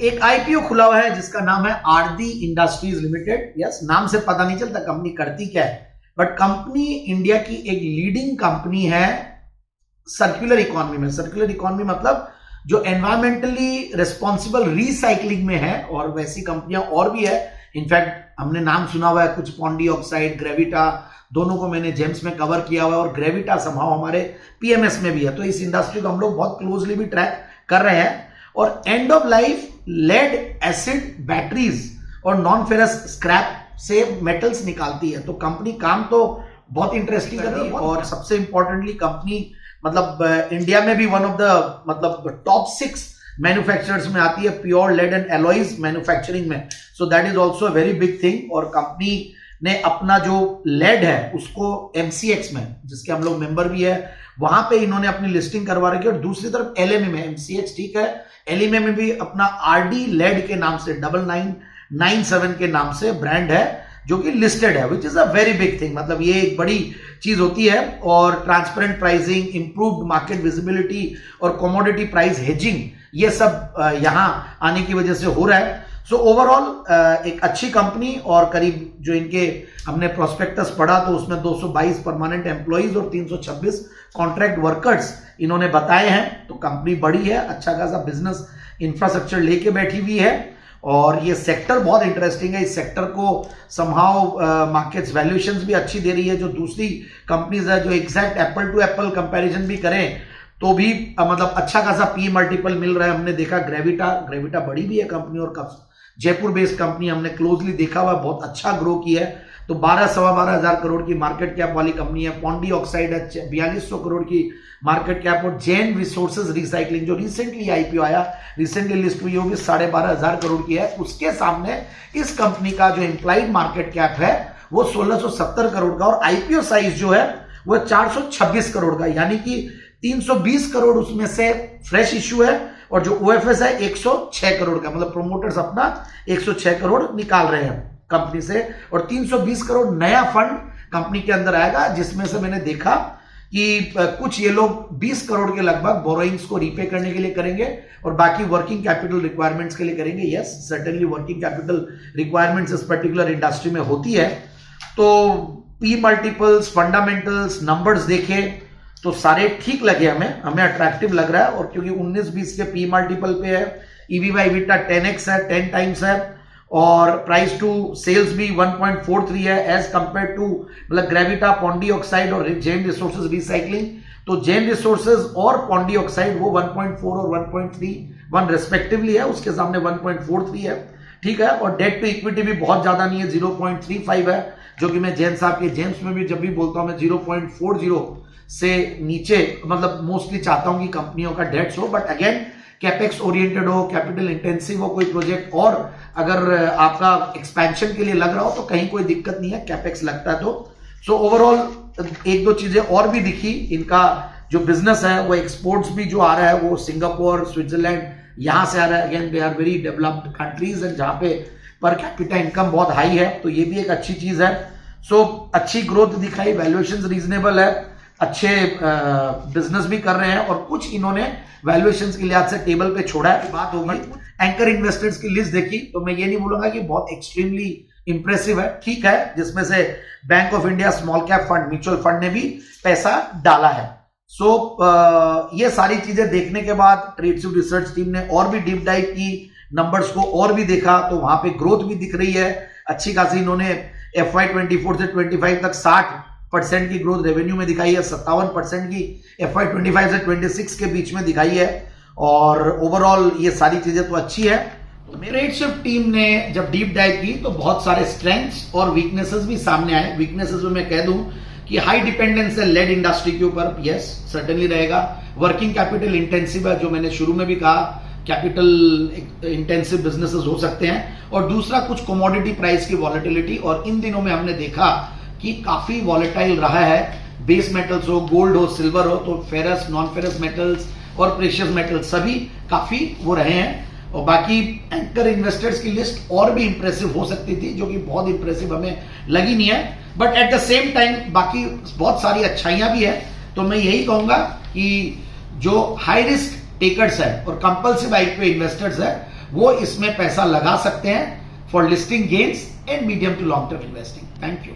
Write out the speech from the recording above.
एक आईपीओ खुला हुआ है जिसका नाम है आरती इंडस्ट्रीज लिमिटेड। यस, नाम से पता नहीं चलता कंपनी करती क्या है, बट कंपनी इंडिया की एक लीडिंग कंपनी है सर्कुलर इकोनॉमी में। सर्कुलर इकोनॉमी मतलब जो एनवायरमेंटली रिस्पॉन्सिबल रीसाइक्लिंग में है, और वैसी कंपनियां और भी है। इनफैक्ट हमने नाम सुना हुआ है कुछ, पॉन्डी ऑक्साइड, ग्रेविटा, दोनों को मैंने जेम्स में कवर किया हुआ है, और ग्रेविटा संभाव हमारे पीएमएस में भी है। तो इस इंडस्ट्री को हम लोग बहुत क्लोजली भी ट्रैक कर रहे हैं। और end of life lead acid batteries और नॉन फेरस स्क्रैप से मेटल्स निकालती है। तो कंपनी काम तो बहुत इंटरेस्टिंग कर रही है, और सबसे इंपॉर्टेंटली कंपनी मतलब इंडिया में भी वन ऑफ द मतलब टॉप 6 मैन्युफैक्चरर्स में आती है pure lead and alloys manufacturing में। So that is also a very big thing. और कंपनी ने अपना जो लेड है उसको एमसीएक्स में, जिसके हम लोग मेंबर भी है, वहां पे इन्होंने अपनी लिस्टिंग करवा रखी है। और दूसरी तरफ एलएमए में, एमसीएक्स ठीक है, एलएमए में भी अपना आरडी लेड के नाम से 9997 के नाम से ब्रांड है जो कि लिस्टेड है, which is a very big thing. मतलब ये एक बड़ी चीज होती है। और transparent pricing, improved market visibility और कमोडिटी प्राइस हेजिंग, ये सब यहां आने की वजह से हो रहा है। सो ओवरऑल एक अच्छी कंपनी, और करीब जो इनके हमने प्रोस्पेक्टस पढ़ा तो उसमें 222 परमानेंट एम्प्लॉइज और 326 कॉन्ट्रैक्ट वर्कर्स इन्होंने बताए हैं। तो कंपनी बड़ी है, अच्छा खासा बिजनेस इंफ्रास्ट्रक्चर लेके बैठी हुई है, और ये सेक्टर बहुत इंटरेस्टिंग है। इस सेक्टर को समहाउ मार्केट्स वैल्यूएशंस भी अच्छी दे रही है। जो दूसरी कंपनीज है जो exact apple to apple comparison भी करें तो भी मतलब अच्छा खासा पी मल्टीपल मिल रहा है। हमने देखा ग्रेविटा बड़ी भी है कंपनी, और जयपुर बेस्ड कंपनी हमने क्लोजली देखा हुआ, बहुत अच्छा ग्रो किया है। तो 12-12.5 हजार करोड़ की मार्केट कैप वाली कंपनी है। पॉन्डी ऑक्साइड है 4200 करोड़ की मार्केट कैप। और जैन रिसोर्सेज रिसाइकलिंग जो रिसेंटली आईपीओ आया, रिसेंटली लिस्ट हुई, वो भी 12.5 करोड़ की है। उसके सामने इस कंपनी का जो इंप्लाइड मार्केट कैप है वो 1670 करोड़ का, और आईपीओ साइज जो है वो 426 करोड़ का, यानी कि 320 करोड़ उसमें से फ्रेश इश्यू है, और जो ओएफएस है 106 करोड़ का। मतलब प्रोमोटर्स अपना 106 करोड़ निकाल रहे हैं कंपनी से, और 320 करोड़ नया फंड कंपनी के अंदर आएगा, जिसमें से मैंने देखा कि कुछ ये लोग 20 करोड़ के लगभग बोरोइंग्स को रीपे करने के लिए करेंगे, और बाकी वर्किंग कैपिटल रिक्वायरमेंट्स के लिए करेंगे। Yes, certainly working capital requirements इस पर्टिकुलर इंडस्ट्री में होती है। तो पी मल्टीपल्स, फंडामेंटल्स, नंबर्स देखे तो सारे ठीक लगे, हमें अट्रैक्टिव लग रहा है। और क्योंकि 19-20 के पी मल्टीपल पे है, ईवी बाई एबिटा 10x है, 10 टाइम्स है, और प्राइस टू सेल्स भी 1.43 है एज कंपेयर टू मतलब ग्रेविटा, पॉन्डी ऑक्साइड और जैन रिसोर्सेज रिसाइकलिंग। तो जैन रिसोर्सेज और पॉन्डी ऑक्साइड वो 1.4 और 1.31 रेस्पेक्टिवली है, उसके सामने 1.43 है, ठीक है। और डेट टू इक्विटी भी बहुत ज्यादा नहीं है, 0.35 है, जो कि मैं जैन साहब के जेम्स में भी जब भी बोलता हूं मैं 0.40 से नीचे मतलब मोस्टली चाहता हूं कि कंपनियों का डेट्स हो। बट अगेन कैपेक्स ओरिएंटेड हो, कैपिटल इंटेंसिव हो कोई प्रोजेक्ट, और अगर आपका एक्सपेंशन के लिए लग रहा हो तो कहीं कोई दिक्कत नहीं है, कैपेक्स लगता है तो। सो ओवरऑल एक दो चीजें और भी दिखी। इनका जो बिजनेस है वो एक्सपोर्ट्स भी जो आ रहा है वो सिंगापुर, स्विट्जरलैंड यहां से आ रहा है। Again they are very developed countries and जहां पे पर कैपिटा इनकम बहुत हाई है, तो ये भी एक अच्छी चीज है। सो अच्छी ग्रोथ दिखाई, वैल्यूएशंस रीजनेबल है, अच्छे बिजनेस भी कर रहे हैं, और कुछ इन्होंने वैल्यूएशंस के लिहाज से टेबल पे छोड़ा है। बात होगी एंकर इन्वेस्टर्स की लिस्ट देखी तो मैं ये नहीं बोलूंगा कि बहुत एक्सट्रीमली इंप्रेसिव है, ठीक है, जिसमें से bank of India small cap fund, mutual fund ने भी पैसा डाला है। सो ये सारी चीजें देखने के बाद ट्रेडस्विफ्ट रिसर्च टीम ने और भी डीप डाइव की, नंबर्स को और भी देखा, तो वहां पे ग्रोथ भी दिख रही है अच्छी खासी। इन्होंने FY24 से 25 तक 60% की ग्रोथ रेवेन्यू में दिखाई है, 57% की FY25 से 26 के बीच में दिखाई है, और ओवरऑल ये सारी चीजें तो अच्छी है। ट्रेडस्विफ्ट टीम ने जब डीप डाइव की तो बहुत सारे स्ट्रेंथ्स और वीकनेसेस भी सामने आए। वीकनेसेस में मैं कह दूं कि हाई डिपेंडेंस है लेड इंडस्ट्री के ऊपर, यस सर्टेनली रहेगा। वर्किंग कैपिटल इंटेंसिव है, जो मैंने शुरू में भी कहा, कैपिटल इंटेंसिव बिजनेसेस हो सकते हैं। और दूसरा कुछ कमोडिटी प्राइस की वॉलेटिलिटी, और इन दिनों में हमने देखा कि काफी वॉलेटाइल रहा है। बेस मेटल्स हो, गोल्ड हो, सिल्वर हो, तो फेरस, नॉन फेरस मेटल्स और प्रेशियस मेटल्स सभी काफी वो रहे हैं। और बाकी एंकर इन्वेस्टर्स की लिस्ट और भी इंप्रेसिव हो सकती थी, जो कि बहुत इंप्रेसिव हमें लगी नहीं है। But at the same time बाकी बहुत सारी अच्छाइयां भी है। तो मैं यही कहूंगा कि जो हाई रिस्क टेकर्स है और कंपल्सिव आईपीओ इन्वेस्टर्स है वो इसमें पैसा लगा सकते हैं for listing gains and medium to long term investing. Thank you.